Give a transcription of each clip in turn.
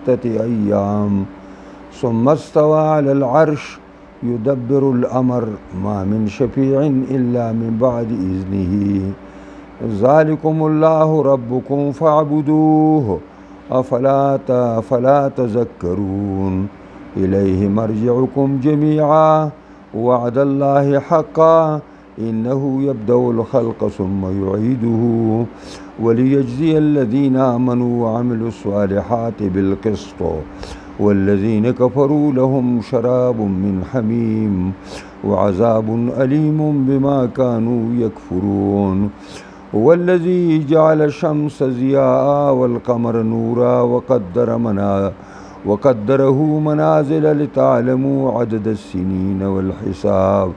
ستة أيام ثم استوى على العرش يدبر الأمر ما من شفيع إلا من بعد إذنه ذلكم الله ربكم فاعبدوه أفلا تذكرون إليه مرجعكم جميعا وعد الله حقا إنه يبدأ الخلق ثم يعيده وليجزي الذين آمنوا وعملوا الصالحات بالقسط والذين كفروا لهم شراب من حميم وعذاب أليم بما كانوا يكفرون هو الذي جعل الشمس ضياء والقمر نورا وقدره منازل لتعلموا عدد السنين والحساب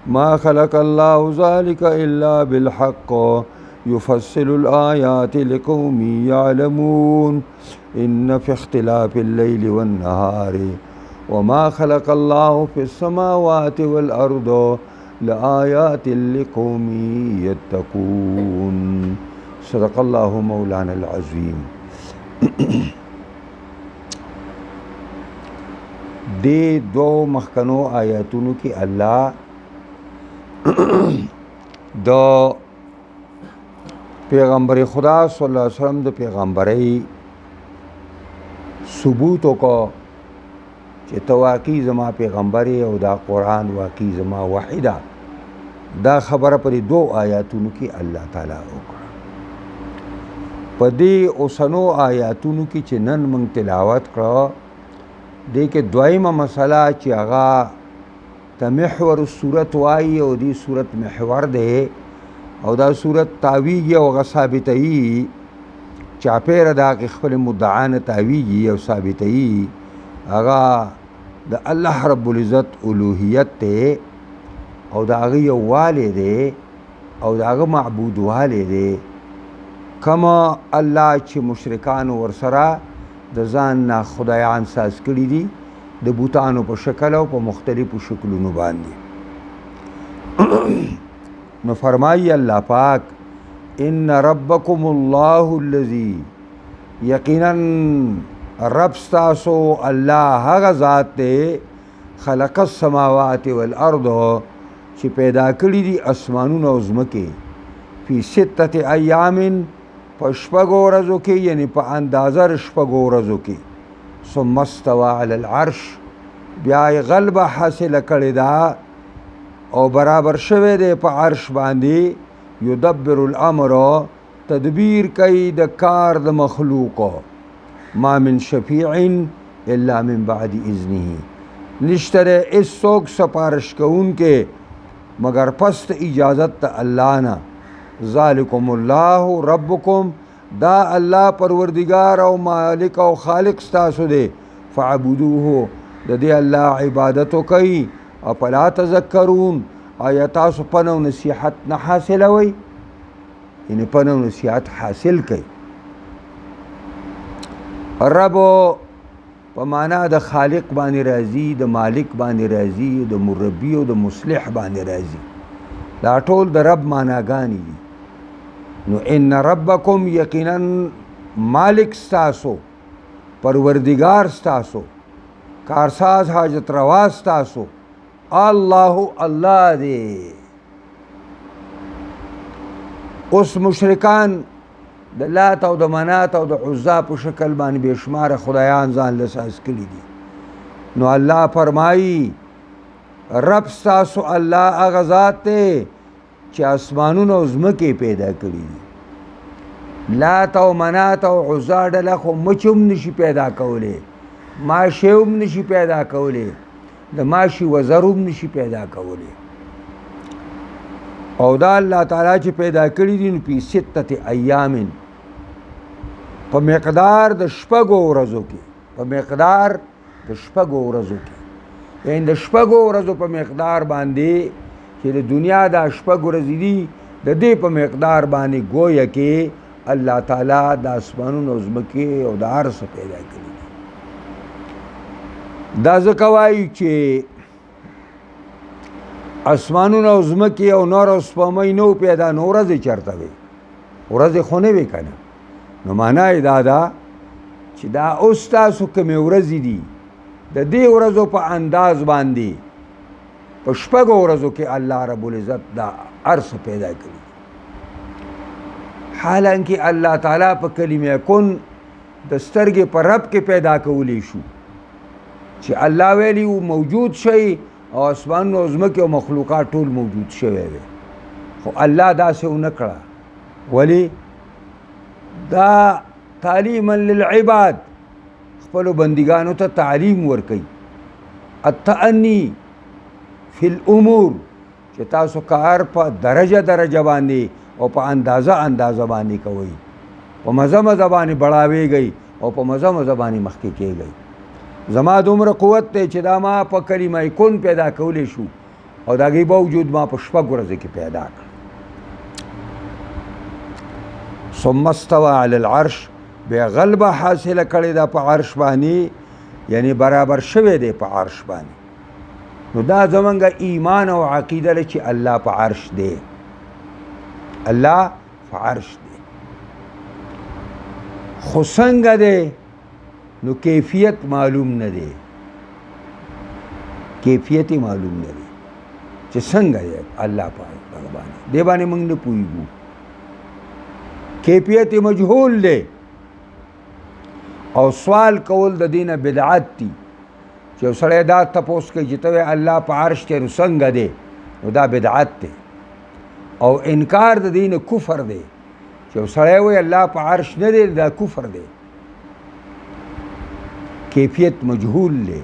ما خلق الله ذلك إلا بالحق يفصل الآيات لقوم يعلمون إن في اختلاف الليل والنهار وما خلق الله في السماوات والأرض لآيات لقوم يتقون صدق الله مولانا العظيم. دې دو مخکنو آیاتونو کې الله د پیغمبر خدا صلی الله علیه وسلم د پیغمبرۍ ثبوت وکړو چې ته واقعي زما پیغمبر او دا قرآن واقعي زما وحی ده. دا خبره په دې دو آیاتونو کې الله تعالی وکړه. په دې اوسنو آیاتونو کې چې نن موږ تلاوت کړو دې کې دویمه مسله چې هغه ته محور الصورت وایي او دې صورت محور دی او دا صورت تاویږي او هغه ثابتوي چاپېره د هغې خپل مدعانه تاویږي او ثابتوي هغه د الله رب العزت الوهیت دی او د هغه یووالی دی او د هغه معبودوالی دی. کما الله چې مشرکانو ورسره د ځان نه خدایان ساز کړي دي د بوتانو په شکل او په مختلفو شکلونو باندې. نو فرمایي الله پاک ان ربکم الله الذی یقینا رب ستاسو الله هغه ذات دی خلق السماوات والارض چې پیدا کړي دي اسمانونه او ځمکې فی ستة ایام په شپږو ورځو کې یعنی په اندازه شپږو ورځو کې ثم استوى علی العرش بیا یې غلبه حاصله کړې ده او برابر شوی دی په عرش باندې یدبر الامر تدبیر کوي د کار د مخلوقو ما من شفیع الا من بعد اذنه نشته دی هېڅوک سپارش کوونکی مگر پس د اجازت د الله نه. ذالکم الله ربکم دا الله پروردگار او مالک او خالق ستاسو دی فعبدوه د دې الله عبادت وکئ افلا تذکرون آیا تاسو پن او نصیحت نه حاصلوئ یعنی پن او نصیحت حاصل کئ. رب په معنا د خالق باندې راځي د مالک باندې راځي د مربي او د مصلح باندې راځي دا ټول د رب معناګانې دي. نو ان ربکم یقینا مالک ستاسو پروردگار ستاسو کارساز حاجت روا ستاسو الله الله دی. اوس مشرکان د لات او د منات او د عزا په شکل باندې بې شماره خدایان ځان له ساز کړي دي. نو الله فرمایي رب ستاسو الله هغه ذات دی چې اسمانونه او ځمکې پیدا کړي دي. لات او منات او عزا ډله خو مچ هم نشي پیدا کولی ماشی هم نشي پیدا کولی د ماشي وزر هم نشي پیدا کولی او دا الله تعالی چې پیدا کړي دي نو په ستة ایام په مقدار د شپږو ورځو کې یعنی د شپږو ورځو په مقدار باندې چې د دنیا دا شپږ ورځې دي د دې په مقدار باندې گویا کې الله تعالی د اسمانونو او ځمکې او د هر څه پیدا کړي دي. دا ځکه وایي چې اسمانونه او ځمکې او نور او سپوږمۍ نو پیدا نو ورځې چېرته وې ورځې خو نه وې که نه. نو معنا یې دا ده چې دا اوس تاسو کومې ورځې دي د دې ورځو په انداز باندې په شپږو ورځو کې الله رب العزت دا هر څه پیدا کړي حالانکه الله تعالی په کلمه کن د سترګې په رب کې پیدا کولی شو چې الله ویلی موجود شي او اسمان او ځمکې او مخلوقات ټول موجود شوی وي خو الله داسې ونه کړه ولی دا تعلیما للعباد خپلو بندګانو ته تعلیم ورکوي التأني فی الامور چې تاسو کار په درجه باندې او په اندازه باندې کوئ په مزه باندې بړاویږئ او په مزه باندې مخکې کیږئ زما دومره قوت دی چې دا ما په کلمه کن پیدا کولی شو او د هغې باوجود ما په شپږ ورځو کې پیدا کړ ثم استوى علی العرش بیا غلبه حاصله کړې ده په عرش باندې یعنی برابر شوی دی په عرش باندې نو دا زمونږ ایمان او عقیده ده چې الله په عرش دی الله په عرش دی خو څنګه دی نو کیفیت معلوم نه دی کیفیت معلوم نه دی چې څنګه دی الله په باندې دې باندې موږ نه پوهیږو کیفیت مجهول دی او سوال کول د دینه بدعت دی چې سړی دا تپوس کوي چې ته الله په عرش کې نو څنګه دی نو دا بدعت دی او انکار د دینه کفر دی چې سړی وایي الله په عرش نه دی دا کفر دی کیفیت مجهول دی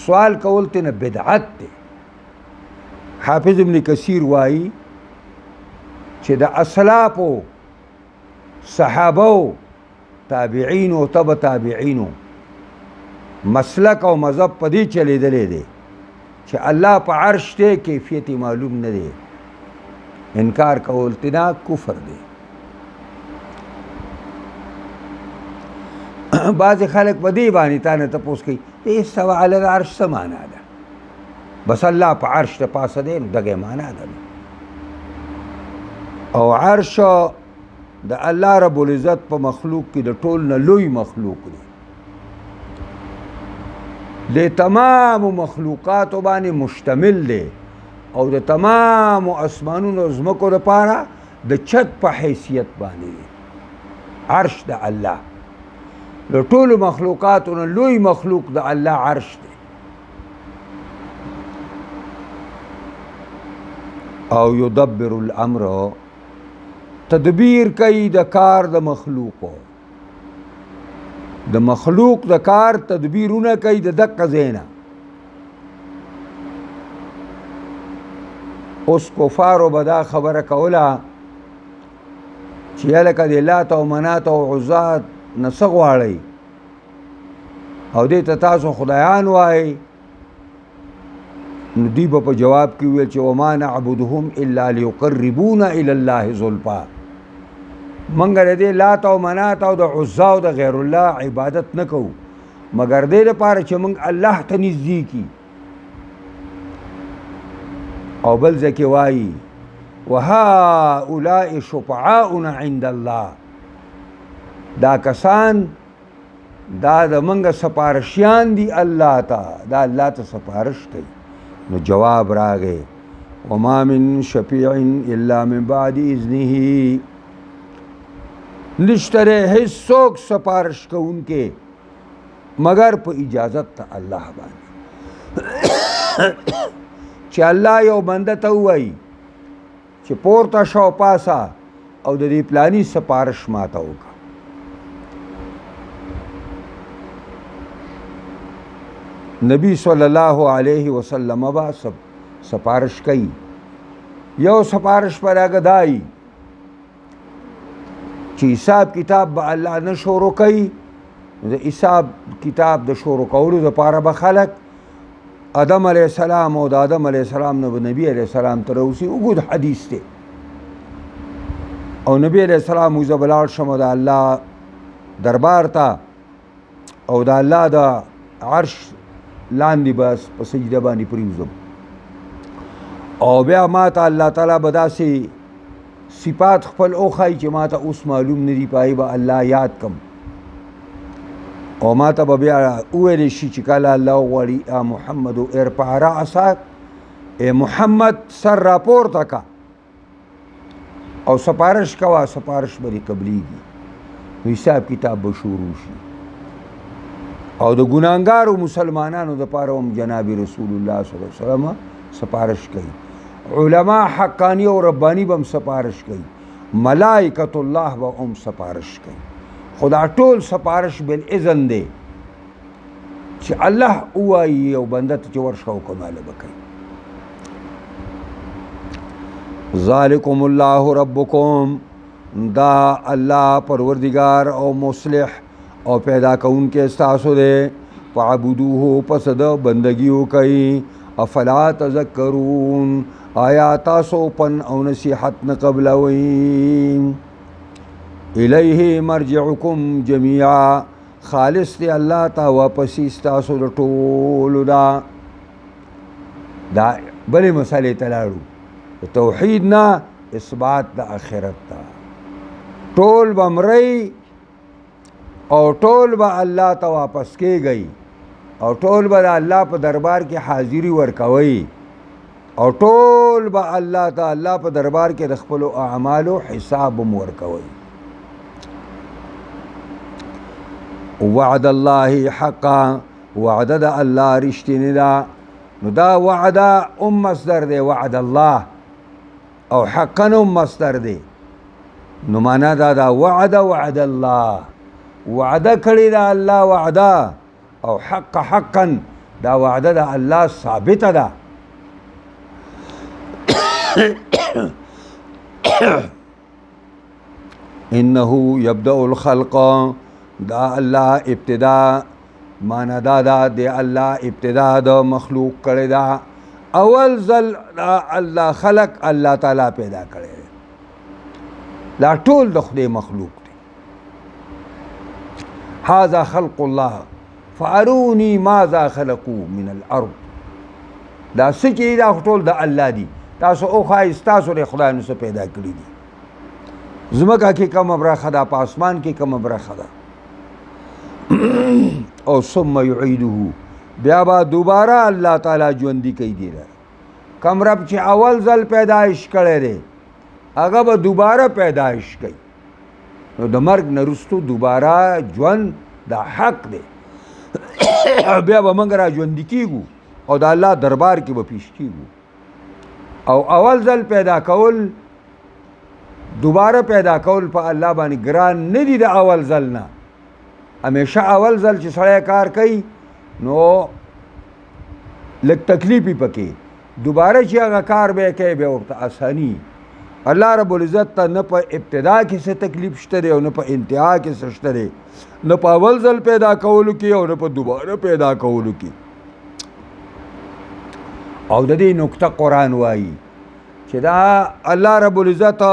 سوال کول ته نه بدعت دی حافظ ابن کثیر وایي چې د اسلافو صحابو تابعینو تبع تابعینو مسلک او مذهب په دې چلیدلی دی چې الله په عرش دی کیفیت معلوم نه دی انکار کول تینا کفر دی بعض خلک په دې باندې تا نه تپوس کوي استوى علی العرش څه معنا ده بس الله په عرش ته پاسه دی نو دغه معنا ده او عرش د الله رب العزت په مخلوق کې د ټول نه لوی مخلوق دی د تمام مخلوقاتو باندې مشتمل دی او د تمام اسمانونو ځمکو لپاره د چت په حیثیت باندې دی عرش د الله د ټولو مخلوقاتو نه لوی مخلوق د الله عرش دی او یدبر الامر تدبیر کوي د کار د مخلوقو د مخلوق د کار تدبیرونه کوي د دقه ځای نه اوس کفارو به دا خبره کوله چې هلکه د لات او منات او عزا نه څه غواړئ او دې ته تاسو خدایان وایئ نو دوی به په جواب کې وویل چې وما نعبدهم الا لیقربونا الی الله زلفا منګه د دې لات او منات او د عزا او د غیر الله عبادت نه کوو مګر دې لپاره چې موږ الله ته نږدې کي او بل ځای کې وایي وهؤلاء شفعاؤنا عند الله دا کسان دا د منګه سپارشیان دي الله ته دا الله ته سپارش کوي نو جواب راغی وما من شفیع الا من بعد اذنه نشتره هیڅوک سپارش کوونکې مگر په اجازت ته الله باندې چې الله یو بنده ته ووایي چې پورته شو پاسه او د دې پلاني سپارش ماته وکړه نبی صلی الله علیه وسلم با سپارش کوي یو سپارش پر هغه دای چې حساب کتاب به الله نه شروع کوي د حساب کتاب د شروع کولو دپاره به خلک آدم علیه السلام او د آدم علیه السلام نه به نبی علیه السلام ته راوځي اوږد حدیث دی او نبی علیه السلام وایي زه به لاړ شم د الله دربار ته او د الله د عرش لاندې بس په سجده باندې پریوزم او بیا ما ته الله تعالی به داسې صفات خپل وښایي چې ما ته اوس معلوم نه دي په هغې به الله یاد کم او ما ته به بیا وویلی شي چې کله الله وغواړي محمد ارفع رأسک ای محمد سر راپورته که او سپارش کوه سپارش به دې قبلیږي نو حساب کتاب به شروع شي او د ګناهګارو مسلمانانو دپاره هم جناب رسول الله صلی الله علیه وسلم سپارش کوي علما حقانی او ربانی به هم سپارش کوي ملائکة الله به هم سپارش کوي خدا ټول سپارش بالاذن دی چې الله ووایي او بنده ته چې ورشه حکماله به کوي ذالکم الله ربکم دا الله پروردگار او مصلح او پیدا کونکي ستاسو دی فعبدوه پس د بندگی وکئ افلا تذکرون آیا تاسو پن او نصیحت نه قبلوئ الیه مرجعکم جمیعا خالص دی الله ته واپسی ستاسو د ټولو دا بلې مسئلې ته لاړو توحید نه اثبات د آخرت ته ټول به مرئ او ټول به الله ته واپس کېږئ او ټول به د الله په دربار کې حاضري ورکوئ او ټول به الله ته الله په دربار کې د خپلو اعمالو حساب هم ورکوئ وعد الله حقا وعده د الله رښتینې ده نو دا وعده مصدر دی وعد الله او حقا مصدر دی نو معنا دا وعد الله وعده کړی دا الله وعده او حقا دا وعده د الله ثابته ده انه یبدأ الخلق دا الله ابتدا معنا دا دی الله ابتدا د مخلوق کړی دا اول ځل الله خلق الله تعالی پیدا کړی دا ټول د خدای مخلوق دی هذا خلق الله فاروني ماذا خلقوا من الارض دا سچې دا ټول د الله دی تاسو او خایس تاسو د خدای نو پیدا کړی دي زمکه کې کوم برخه ده په اسمان کې کوم برخه ده او ثم يعيده بیا با دوباره الله تعالی ژوندي کوي دی کم رب چې اول ځل پیدایش کړی دی هغه به دوباره پیدایش کوي نو د مرګ نه وروستو دوباره ژوند دا حق دی بیا به موږ را ژوندي کېږو او د الله دربار کې به پیش کېږو او اول ځل پیدا کول دوباره پیدا کول په الله باندې ګران نه دي د اول ځل نه همیشه اول ځل چې سړی کار کوي نو لږ تکلیف یې پکې دوباره چې هغه کار به یې کوي بیا ورته اساني الله رب العزت ته نه په ابتدا کې څه تکلیف شته دی او نه په انتها کې څه شته دی نه په اول ځل پیدا کولو کې او نه په دوباره پیدا کولو کې او د دې نقطه قرآن وایي چې دا الله رب العزت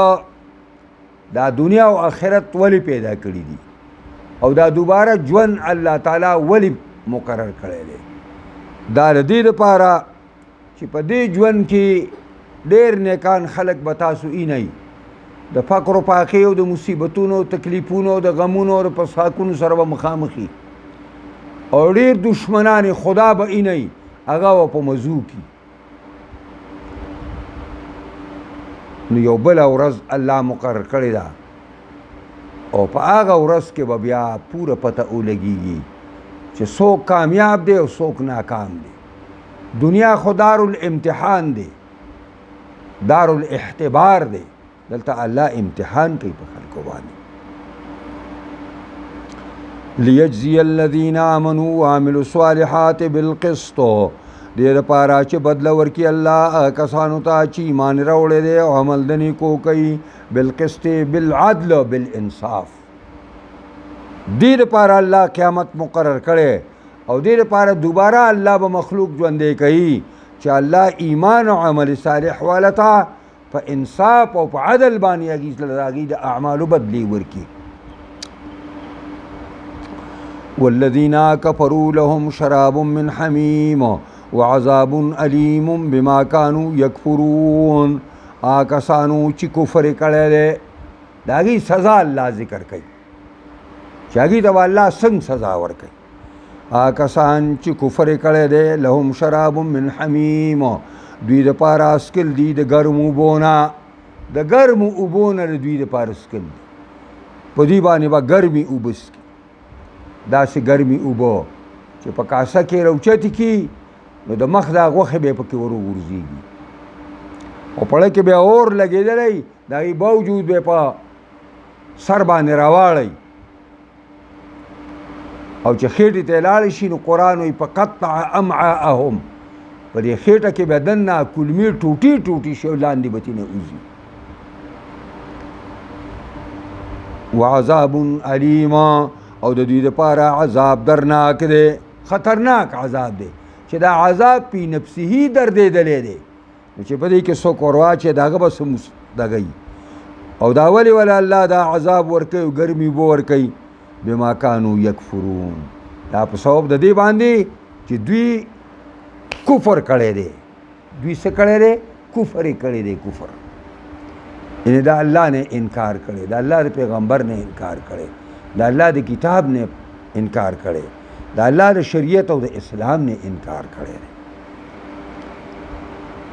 دا دنیا او آخرت ولی پیدا کړي دي او دا دوباره ژوند الله تعالی ولی مقرر کړی دی دا د دې لپاره چې په دې ژوند کې ډېر نیکان خلک به تاسو اینئ د فقر و فاقې او د مصیبتونو تکلیفونو د غمونو او د پسخاکونو سره به مخامخي او ډېر دشمنان خدا به اینئ هغه به په مزو کې نو یو بله ورځ الله مقرر کړې ده او په هغه ورځ کې به بیا پوره پته ولګېږي چې څوک کامیاب دی او څوک ناکام دی دنیا خو دارالامتحان دی دارالاختبار دی دلته الله امتحان کوي په خلکو باندې لیجزی الذین آمنوا وعملوا الصالحات بالقسط دې دپاره چې بدله ورکړي الله کسانو ته چې ایمان راوړی دی او عمل د نیکو کوي بالقسط بالعدل بالانصاف دې دپاره الله قیامت مقرر کړی او دې دپاره دوباره الله به مخلوق ژوندی کوي چې الله ایمان او عمل صالح والا ته په انصاف او په عدل باندې هغوی د اعمالو بدلی ورکړي والذین کفروا لهم شراب من حمیم وعذاب علیم بما كانوا یکفرون کسانو چې کفر کړی دی د هغوی سزا الله ذکر کوي چې هغوی ته به الله څنګه سزا ورکوي کسان چې کفر کړی دی لهم شراب من حمیم دوی دپاره اسکل دي د ګرمو اوبو نه د ګرمو اوبو نه د دوی دپاره اسکل دي په دوی باندې به ګرمې اوبه څکي داسې ګرمې اوبه چې په کاسه کې روچتې کي نو د مخ دا غوښې به یې پکې ور وغورځېږي او پړه کې بیا اور لګېدلی د هغې باوجود به یې په سر باندې راواړئ او چې خېټې ته یې لاړې شي نو قرآن وایي فقطع امعاءهم په دې خېټه کې به دننه کلمې ټوټې ټوټې شي او لاندې به ترېنه وځي وعذاب علیم او د دوی دپاره عذاب درناک دی خطرناک عذاب دی چې دا عذاب پی نفسه دردېدلی دی نو چې په دې کې څوک ور واچوي د هغه به څه دګوي او دا ولې الله دا عذاب ورکوي او ګرمي اوبه ورکوي بما کانوا یکفرون دا په سبب د دې باندې چې دوی کفر کړی دی دوی څه کړی دی کفر یې کړی دی کفر یعنې د الله نه انکار کړی د الله د پیغمبر نه انکار کړی د الله د کتاب نه انکار کړی د الله د شریعت او د اسلام نه انکار کړی دی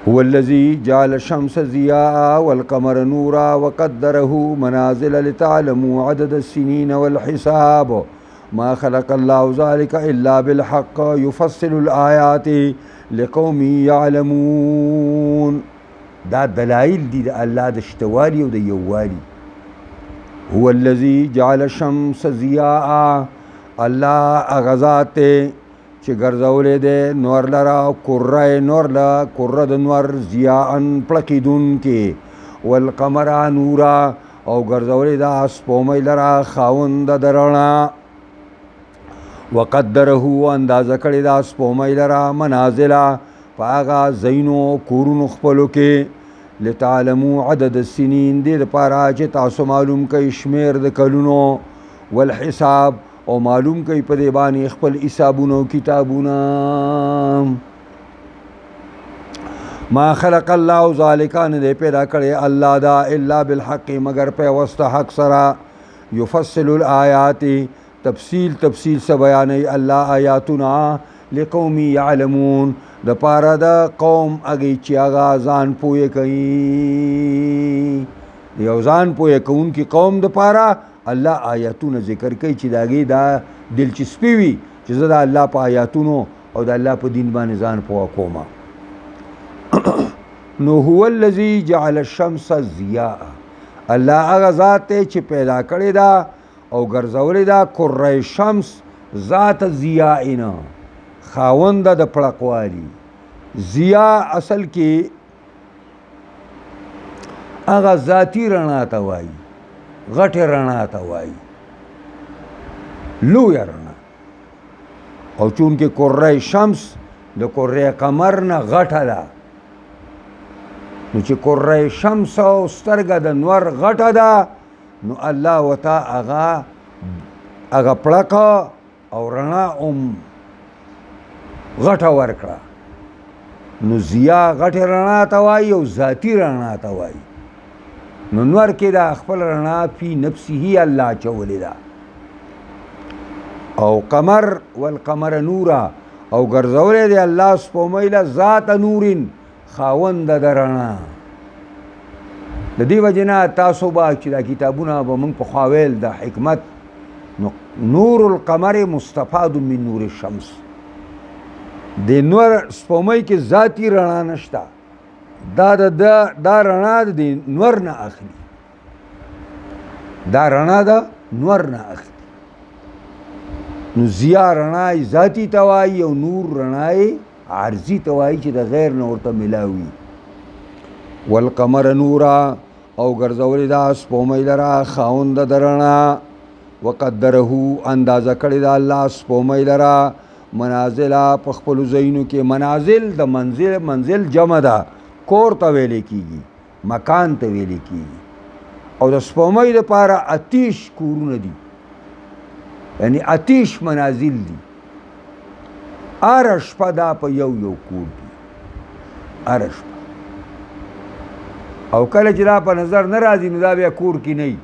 هو الذي جعل الشمس ضياء والقمر نورا وقدره منازل لتعلموا عدد السنين والحساب ما خلق الله ذلك إلا بالحق يفصل الآيات لقوم يعلمون دا دلائل دي د الله د شتوالي او د یووالي هو الذي جعل الشمس ضياء الله هغه ذات دی چې ګرځولی دی نور لره کره نور له کره د نور ضیاءن پړکېدونکې والقمر نورا او ګرځولی دا سپومۍ لره خاونده د رڼا وقدره اندازه کړې دا سپومۍ لره منازله په هغه ځایونو کورونو خپلو کې لتعلمو عدد السنین دې دپاره چې تاسو معلوم کوئ شمیر د کلونو والحساب او معلوم کوي په دې باندې خپل حسابونه او کتابونه ما خلق الله ذلک نه دی پیدا کړی الله دا الا بالحق مگر په واسطه حق سره یفصل الآیات تفصیل س بیانوي الله آیاتونه لقوم یعلمون د پاره د قوم هغې چې هغه ځان پوهې کوي یو ځان پوهې کوونکي قوم د پاره الله آیاتونه ذکر کوي چې د هغې دا دلچسپي وي چې زه د الله په آیاتونو او د الله په دین باندې ځان پوه کوم نو هو الذي جعل الشمس ضیاء الله هغه ذات دی چې پیدا کړې ده او ګرځولې ده کره شمس ذات ضیاء خاونده د پړقوالي ضیا اصل کې هغه ذاتی رڼا ته وایي غټه رڼا ته وایي لویه رڼا او چونکې کره شمس د کره قمر نه غټه ده نو چې کره شمس او سترګه د نور غټه ده نو الله ورته هغه پړقه او رڼا غټه ورکړه نو ضیا غټه رڼا ته وایي او ذاتی رڼا ته وایي نو نور کې دا خپل رڼا فی نفسه الله چولې ده او قمر والقمر نورا او ګرځولې دی الله سپومۍ له ذات نورین خاونده د رڼا د دې وجې نه تاسو به چې دا کتابونه به موږ پخوا ویل د حکمت نور القمر مستفاد من نور الشمس د نور سپومۍ کې ذاتی رڼا نشته دا رڼا د نور نه اخلي دا رڼا د نور نه اخلي نو ضیا رڼا ذاتی ته وایي او نور رڼا عارضي ته وایي چې د غیر نه ورته ملاوي والقمر نورا او ګرځولې دا سپومۍ لره خاونده د رڼا وقدره اندازه کړې ده الله سپومۍ لره منازله په خپلو ځایونو کې منازل د منزل جمع ده کور ته ویلې کېږي مکان ته ویلې کېږي او د سپومۍ دپاره اتیش کورونه دي یعنی اتیش منازل دي هره شپه دا په یو کور دي هره شپه او کله چې دا په نظر نه راځي نو دا بیا کور کې نه وي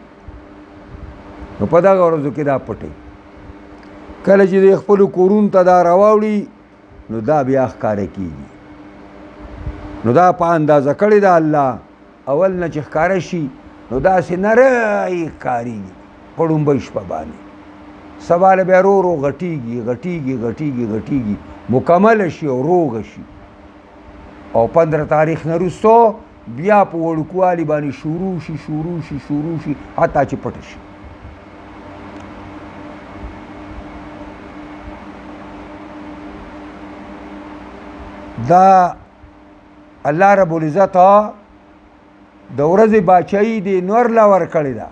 نو په دغه ورځو کې دا پټوي کله چې د خپلو کورونو ته دا راواوړي نو دا بیا ښکاره کېږي. نو دا په اندازه کړې ده الله اول نه چې ښکاره شي نو داسې نری ښکارېږي په ړومبۍ شپه باندې، سبا له بیا ورو ورو غټېږي غټېږي غټېږي غټېږي مکمله شي او روغه شي، او 15 تاریخ نه وروسته بیا په وړوکوالي باندې شروع شي حتی چې پټه شي. دا الله رب العزت د ورځې باچایي د نور لا ورکړې ده،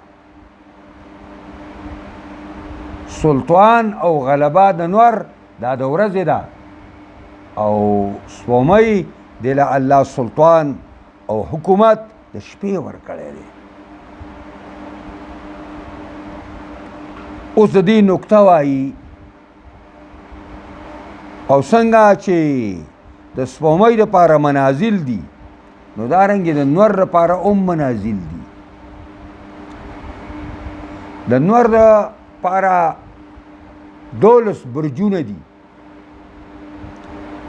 سلطان او غلبه د نور دا د ورځې ده، او سپومۍ د له الله سلطان او حکومت د شپې ورکړی دی. اوس د دې نکته وایي او څنګه چې د سپومۍ دپاره منازل دي نو دارنګې د نور دپاره هم منازل دي. د نور دپاره 12 برجونه دي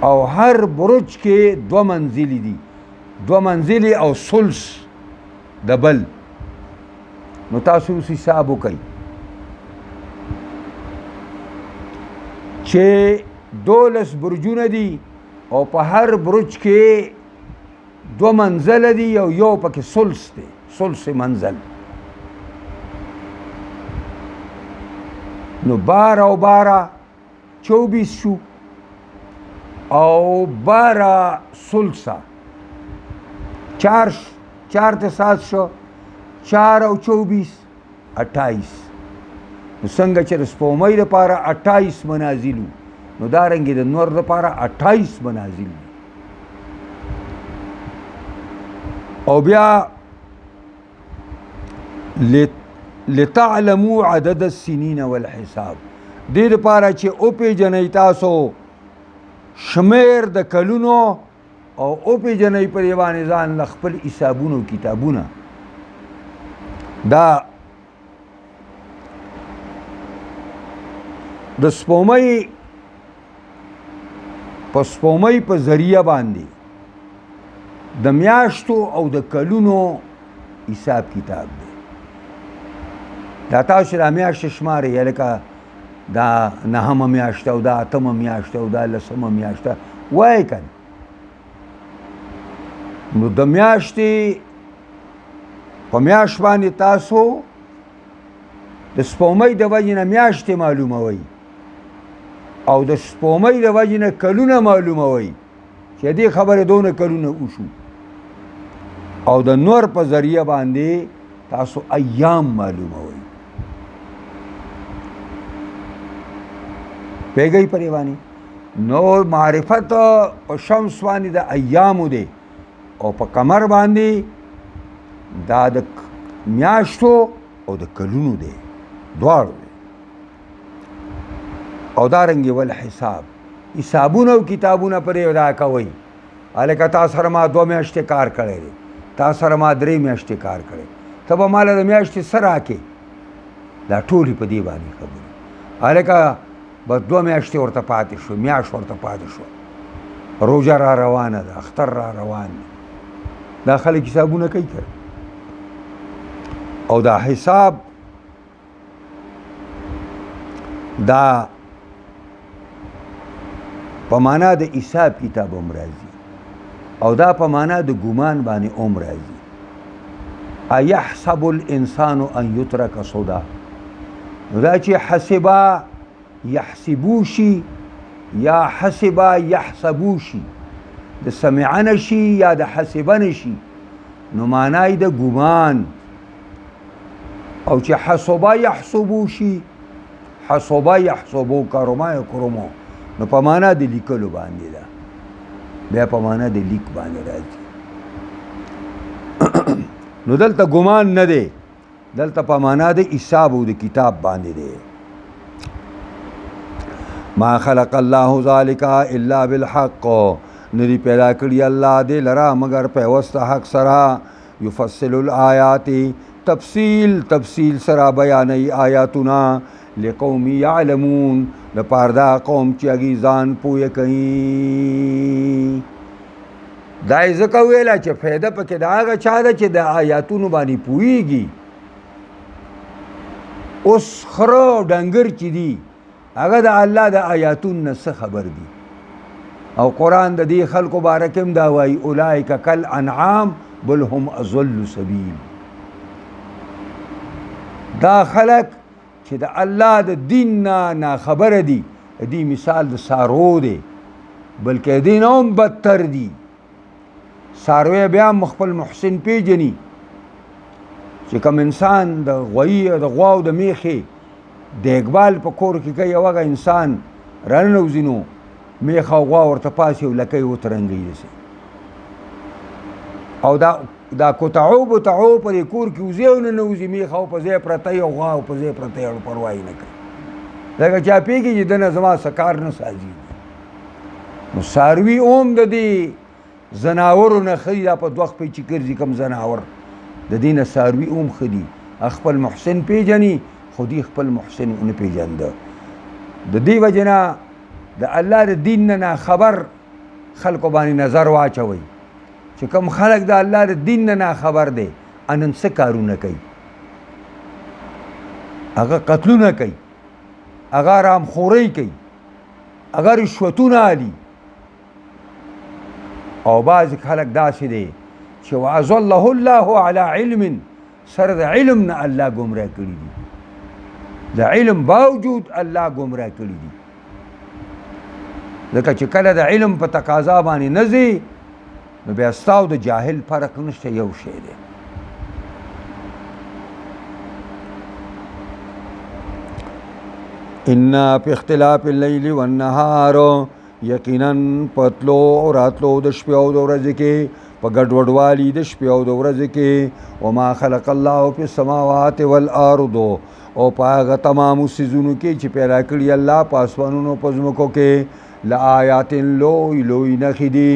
او هر برج کې 2 منزلي دي، 2 منزلي او ثلث د بل. نو تاسو اوس حساب وکئ چې 12 برجونه دي او په هر برج کې 2 منزله دي او یو پکې ثلث دی، ثلث منزل. نو 12 او 12 24 شو او 12 ثلثه 4 ته 7 شو، 4 او 24 28. نو څنګه چې د سپومۍ دپاره 28 منازلو نو دارنګې د نور دپاره 28 منازل دي. او بیا لتعلموا عدد السنین والحساب، دې دپاره چې وپېژنئ تاسو شمیر د کلونو او وپېژنئ په دې باندې ځان له خپل حسابونو کتابونه. دا د سپومۍ په ذریعه باندې د میاشتو او د کلونو حساب کتاب دی. دا تاسو دا میاشت شمارئ، لکه دا 9مه میاشته او دا 8مه میاشته او دا 10مه میاشته وایي که نه. نو د میاشتې په میاشت باندې تاسو د سپومۍ د وجې نه میاشتې معلوموئ او د سپومۍ د وجې نه کلونه معلوموئ چې دې خبرې دونه کلونه وشو، او د نور په ذریعه باندې تاسو ایام معلوموئ. پیږئ پرې باندې نو معرفت په شمس باندې د ایامو دی او په قمر باندې دا د میاشتو او د کلونو دی، دواړو دی. او دارنګې والحساب، حسابونه او کتابونه پرې ادا کوئ. هلکه تا سره ما 2 میاشتې کار کړی دی، تا سره ما 3 میاشتې کار کړی، ته به ماله د میاشتې څه راکې؟ دا ټولې په دې باندې خبرې. هلکه بس 2 میاشتې ورته پاتې شو، میاشت ورته پاتې شو، روژه را روانه ده، اختر را روان دی. دا خلک حسابونه کوي که او دا حساب دا په معنا د حساب کتاب هم راځي او دا په معنا د ګمان باندې هم راځي. ایحسب الانسان ان یترک سدی، نو دا چې حسبا یحسبو شي یا حسبا یحسبو شي، د سمعه نشي یا د حسبه نشي، نو معنی د ګمان. او چې حسبا یحسبو شي، حسبا یحسبو کرما یکرمو، نو په معنا د لیکلو باندې ده، بیا په معنا د لیک باندې راځي. نو دلته ګمان نه دی، دلته په معنا د حساب او د کتاب باندې دی. ما خلق الله ذلك الا بالحق، ندی پیدا کړی الله دې لرا مگر په واسطه حق سره. یفصل الآیات، تفصیل سره بیانې آیاتونه لقوم یعلمون لپاره دا قوم چې هغوی ځان پویه کوي. دا یې ځکه ویله چې فایده پکې د هغه چا ده چې د آیاتونو باندې پوهېږي. اوس خره او ډنګر چې دي هغه د الله د آیاتونو نه څه خبر دي؟ او قرآن د دې خلکو باره کې هم دا وایي اولئک کالانعام بل هم اضل سبیل. دا خلک چې د الله د دین نه ناخبره دي دې مثال د سارو دی، بلکې دې نه هم بدتر دي. څاروی بیا هم خپل محسن پیژني چې کوم انسان د غویي د غوا او د میخې دیکبال په کور کې کوي او هغه انسان راننوځي نو میخ او غوا ورته پاسي او لکۍ وترنګوي داسې. او دا کوتعو بوتعو په دې کور کې وځي او ننوځي میخ او په ځای پرتی او غوا او په ځای پرتی او پروا یې نه کوي. لکه چا پوهېږي چې دنه زما څه کار نه سازي. نو څاروي هم د دې زناورو نه ښه دي. دا په دوه خپې چې ګرځي کوم زناور د دې نه څاروي هم ښه دي. خپل محسن پیژني خو دې خپل محسن ونه پیژنده. د دې وجې نه د الله د دین نه ناخبر خلکو باندې نظر واچوئ چې کوم خلک د الله د دین نه ناخبر دی نن څه کارونه کوي. هغه قتلونه کوي، هغه رامخورۍ کوي، هغه رشوتونه اخلي. او بعض خلک داسې دی چې واضله الله علی علم، سره د علم نه الله ګمراه کړي دي. د علم باوجود الله ګمراه کړي دي. ځکه چې کله د علم په تقاضا باندې نه ځي نو بیا ستا او د جاهل فرق نشته، یو شی دی. ان په اختلاف اللیل والنهار، یقینا پتلو او راتلو د شپې او د ورځې کې، په ګډوډوالي د شپې او د ورځې کې. وما خلق الله فی السماوات والارض، او په هغه تمامو څیزونو کې چې پیدا کړي الله په اسمانونو په ځمکو کې، لآیات لوی لوی نښې دي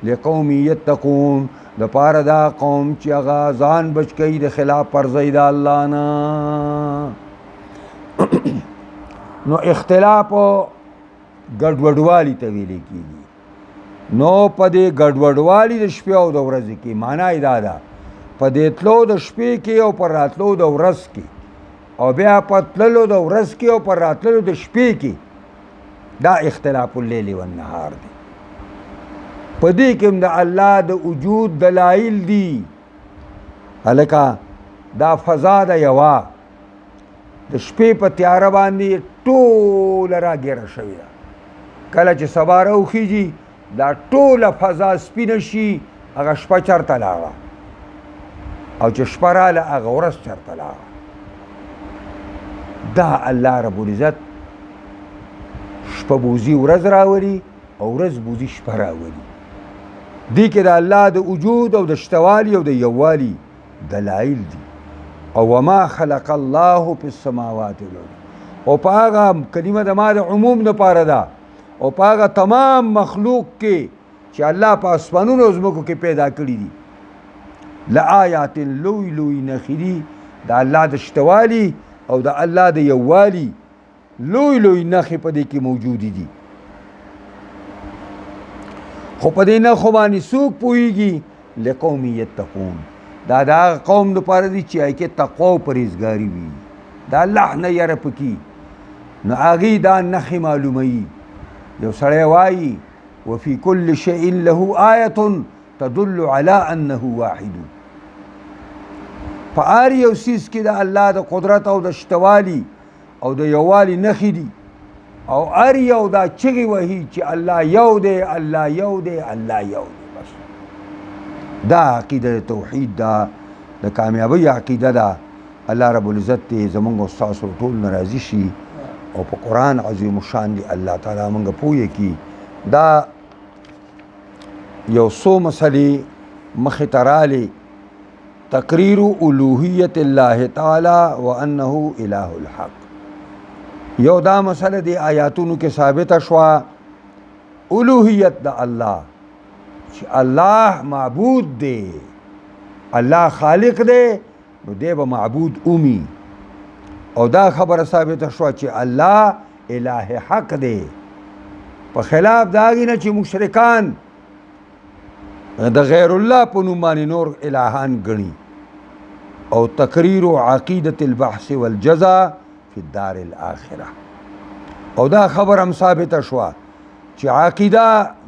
لقوم یتقون، دپاره دا قوم چې هغه ځان بچ کوي د خلاف ورزۍ د الله نه. نو اختلاف او ګډوډوالي ته ویل کېږي. نو په دې ګډوډوالي د شپې او د ورځې کې معنا یې دا ده په دې تلو د شپې کې او پر راتلو د ورځ کې، او بیا په تللو د ورځ کې او پر راتللو د شپې کې، دا اختلاف اللیل والنهار دی. په دې کې هم د الله د وجود دلایل دي. هلکه دا فضا ده یوه، د شپې په تیاره باندې ټوله راګیره شوې ده. کله چې سبا راوخیږي دا ټوله فضا سپینه شي، هغه شپه چېرته لاړه، او چې شپه راله هغه ورځ چېرته لاړه. دا الله رب العزت شپه بوزي ورځ راولي او ورځ بوزي شپه راولي. دې کې د الله د وجود او د شتوالي او د یووالي دلایل دي. او وما خلق الله فی السماوات والارض، او په هغه کلمه د ما د عموم دپاره ده، او په هغه تمام مخلوق کې چې الله په اسمانونو او ځمکو کې پیدا کړي دي، لآیات لوی لوی نښې دي د الله د شتوالي او د الله د یووالي. لوی لوی نښې په دې کې موجودې دي. خو په دې نښو باندې څوک پوهېږي؟ لقوم یتقون، دا د هغه قوم دپاره دي چې هغې کې تقوا او پرهیزګاري وي، د الله نه یره پکې. نو هغې دا نښې معلوموي. یو سړی وایي وفي كل شيء له آیة تدل على أنه واحد. په هر یو څیز کې د الله د قدرت او د شتوالي او د یووالي نښې دي، او هر یو دا چغې وهي چې الله یو دی، الله یو دی، الله یو دی. بس دا عقیده توحید ده، د کامیابۍ عقیده ده. الله رب العزت دې زمونږ او ستاسو ټول نه راضي شي، او په قرآن عظیم الشان دی الله تعالی مونږ پوهه کړي. دا یو څو مسلې مخې ته رالې. تقریر الوهیت الله تعالی وانه اله الحق. یو دا مسله دی آیاتونو کې ثابته شوه الوهیت د الله، چې الله معبود دی، الله خالق دی، نو دی به معبود اومي. او دا خبره ثابته شوه چې الله الہ حق دی، په خلاف د هغې نه چې مشرکان د غیر الله په نوم باندې نور الهان ګڼي. او تقریر عقیدة البحث والجزا فی الدار الاخره، او دا خبر هم ثابته شوه چې عقیده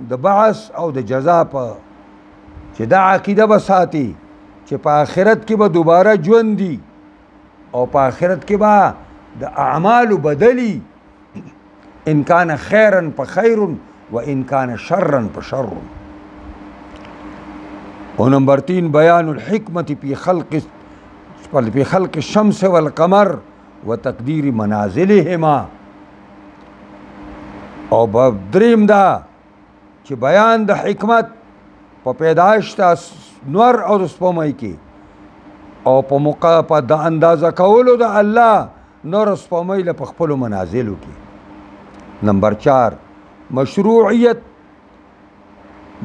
د بحث او د جزا په چې دا عقیده به ساتي چې په آخرت کې به دوباره ژوند دي او په آخرت کې به د اعمالو بدلی، ان کان خیرا فخیر و ان کان شرا فشر. و نمبر 3 بیان الحکمت فی خلق الشمس والقمر و تقدیر منازلهما. او دریم دا چې بیان د حکمت په پیدایش د نور او د سپوږمۍ کې او په د اندازه کولو د الله نور او سپوږمۍ له په خپلو منازلو کې. نمبر 4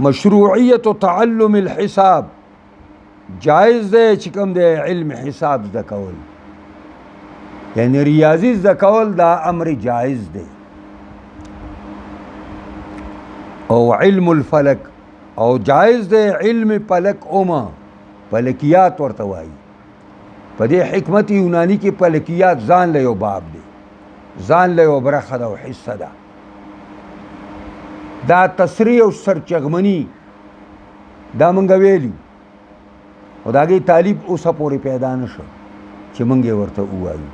مشروعیت تعلم الحساب، جائز دی چې کوم دی علم حساب زده کول، یعنی ریاضی زده کول دا امر جائز دی. او علم الفلک، او جائز دی علم فلک اوما، فلکیات ورته وایي. په دې حکمت یونانی کې فلکیات ځان له یو باب دی، ځان له یو برخه ده او حصه ده. دا تسریع او سرچغمني دا مونږ ویلي، او د هغې تعلیب اوسه پورې پیدا نه شو چې مونږ یې ورته ووایو.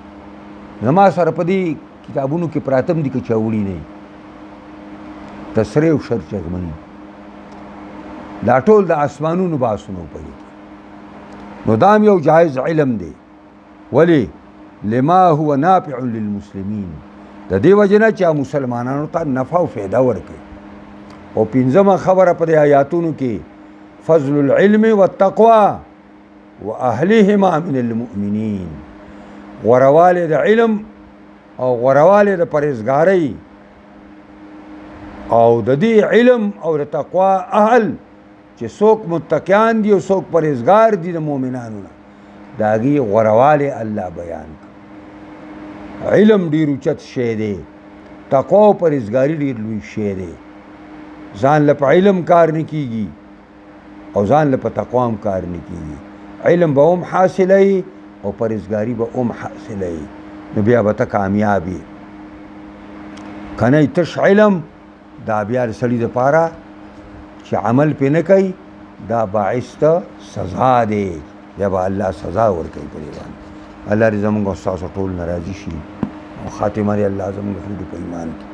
زما سره په دې کتابونو کې پراته هم دي که چا وړي نه وي، تسریع او سرچغمني دا ټول د آسمانونو بحثونه په دې کې. نو دا هم یو جایز علم دی. ولې؟ لما هو نافع للمسلمین، د دې وجې نه چې مسلمانانو ته نفع او فایده ورکوي. او پنځمه خبره په دې آیاتونو کې فضل العلم والتقوى واهلهما من المؤمنین، غوروالی د علم او غوروالی د پرهیزګارۍ او د دې علم او د تقوا اهل چې څوک متقیان دي او څوک پرهیزګار دي د مؤمنانو نه، د هغې غوروالی الله بیان کړ. علم ډېر اوچت شی دی، تقوا او پرهیزګاري ډېر لوی شی دی. ځان له په علم کار نه کیږي او ځان له په تقوا هم کار نه کیږي. علم به هم حاصلوي او پرهیزګاري به هم حاصلوي، نو بیا به ته کامیاب یې. که نه تش علم دا بیا د سړي دپاره چې عمل پې نه کوي دا باعث ته سزا دی، بیا به الله سزا ورکوي په دې باندې. الله دې زموږ او ستاسو ټول نه راضي شي او خاتمه دې الله زموږ ټولو په ایمان کې